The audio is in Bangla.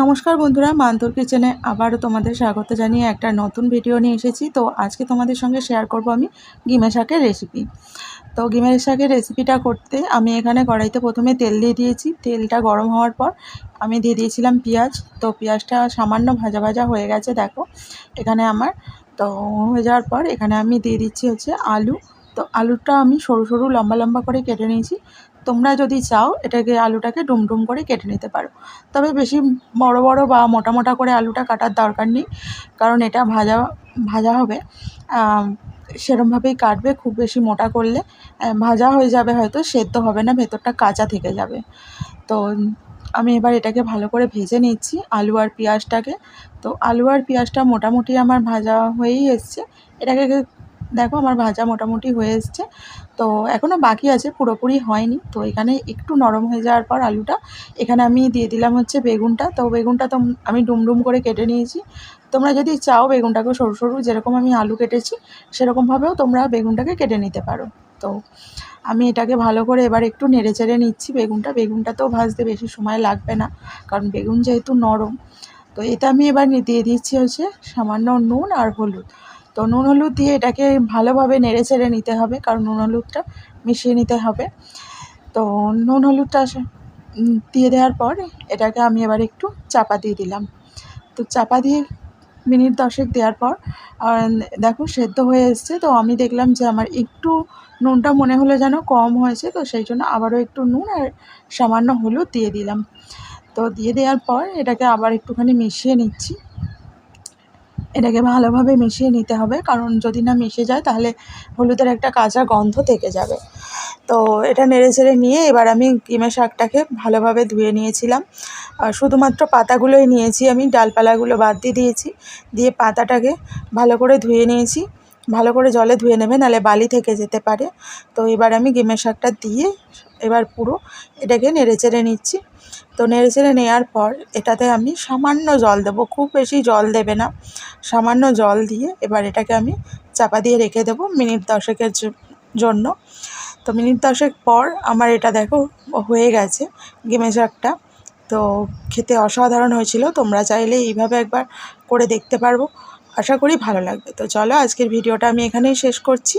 নমস্কার বন্ধুরা, মান্তুর কিচেনে আবারও তোমাদের স্বাগত জানিয়ে একটা নতুন ভিডিও নিয়ে এসেছি। তো আজকে তোমাদের সঙ্গে শেয়ার করব আমি গিমে শাকের রেসিপি। তো গিমে শাকের রেসিপিটা করতে আমি এখানে কড়াইতে প্রথমে তেল দিয়ে দিয়েছি। তেলটা গরম হওয়ার পর আমি দিয়ে দিয়েছিলাম পেঁয়াজ। তো পেঁয়াজটা সামান্য ভাজা ভাজা হয়ে গেছে, দেখো এখানে আমার। তো হয়ে যাওয়ার পর এখানে আমি দিয়ে দিচ্ছি আলু। তো আলুটা আমি সরু সরু লম্বা লম্বা করে কেটে নিয়েছি। তোমরা যদি চাও এটাকে আলুটাকে ডুমডুম করে কেটে নিতে পারো, তবে বেশি বড় বড় বা মোটা মোটা করে আলুটা কাটার দরকার নেই, কারণ এটা ভাজা ভাজা হবে। সেরমভাবেই কাটবে, খুব বেশি মোটা করলে ভাজা হয়ে যাবে, হয়তো সেদ্ধ হবে না, ভেতরটা কাঁচা থেকে যাবে। তো আমি এবার এটাকে ভালো করে ভেজে নিচ্ছি, আলু আর পেঁয়াজটাকে। তো আলু আর পেঁয়াজটা মোটামুটি আমার ভাজা হয়েই এসছে। এটাকে দেখো আমার ভাজা মোটামুটি হয়ে এসছে। তো এখনও বাকি আছে, পুরোপুরি হয়নি। তো এখানে একটু নরম হয়ে যাওয়ার পর আলুটা, এখানে আমি দিয়ে দিলাম বেগুনটা। তো বেগুনটা তো আমি ডুমডুম করে কেটে নিয়েছি। তোমরা যদি চাও বেগুনটাকে সরু সরু, যেরকম আমি আলু কেটেছি সেরকমভাবেও তোমরা বেগুনটাকে কেটে নিতে পারো। তো আমি এটাকে ভালো করে এবার একটু নেড়ে চেড়ে নিচ্ছি। বেগুনটাতেও ভাজতে বেশি সময় লাগবে না, কারণ বেগুন যেহেতু নরম। তো এটা আমি এবার দিয়ে দিচ্ছি সামান্য নুন আর হলুদ। তো নুন হলুদ দিয়ে এটাকে ভালোভাবে নেড়ে চেড়ে নিতে হবে, কারণ নুন হলুদটা মিশিয়ে নিতে হবে। তো নুন হলুদটা দিয়ে দেওয়ার পর এটাকে আমি এবার একটু চাপা দিয়ে দিলাম। তো চাপা দিয়ে মিনিট 10 দেওয়ার পর দেখো সেদ্ধ হয়ে এসছে। তো আমি দেখলাম যে আমার একটু নুনটা মনে হলো যেন কম হয়েছে, তো সেই জন্য আবারও একটু নুন আর সামান্য হলুদ দিয়ে দিলাম। তো দিয়ে দেওয়ার পর এটাকে আবার একটুখানি মিশিয়ে নিচ্ছি। এটাকে ভালোভাবে মিশিয়ে নিতে হবে, কারণ যদি না মিশে যায় তাহলে হলুদের একটা কাঁচা গন্ধ থেকে যাবে। তো এটা নেড়ে চেড়ে নিয়ে এবার আমি গিমে শাকটাকে ভালোভাবে ধুয়ে নিয়েছিলাম। শুধুমাত্র পাতাগুলোই নিয়েছি, আমি ডালপালাগুলো বাদ দিয়ে দিয়েছি। দিয়ে পাতাটাকে ভালো করে ধুয়ে নিয়েছি। ভালো করে জলে ধুয়ে নেবে, নাহলে বালি থেকে যেতে পারে। তো এবার আমি গিমে শাকটা দিয়ে এবার পুরো এটাকে নেড়ে চেড়ে নিচ্ছি। তো নেড়ে চেড়ে নেওয়ার পর এটাতে আমি সামান্য জল দেবো, খুব বেশি জল দেবে না, সামান্য জল দিয়ে এবার এটাকে আমি চাপা দিয়ে রেখে দেবো মিনিট 10 জন্য। তো মিনিট 10 পর আমার এটা দেখো হয়ে গেছে গিমে শাকটা। তো খেতে অসাধারণ হয়েছিল। তোমরা চাইলে এইভাবে একবার করে দেখতে পারবো, আশা করি ভালো লাগবে। তো চলো, আজকের ভিডিওটা আমি এখানেই শেষ করছি।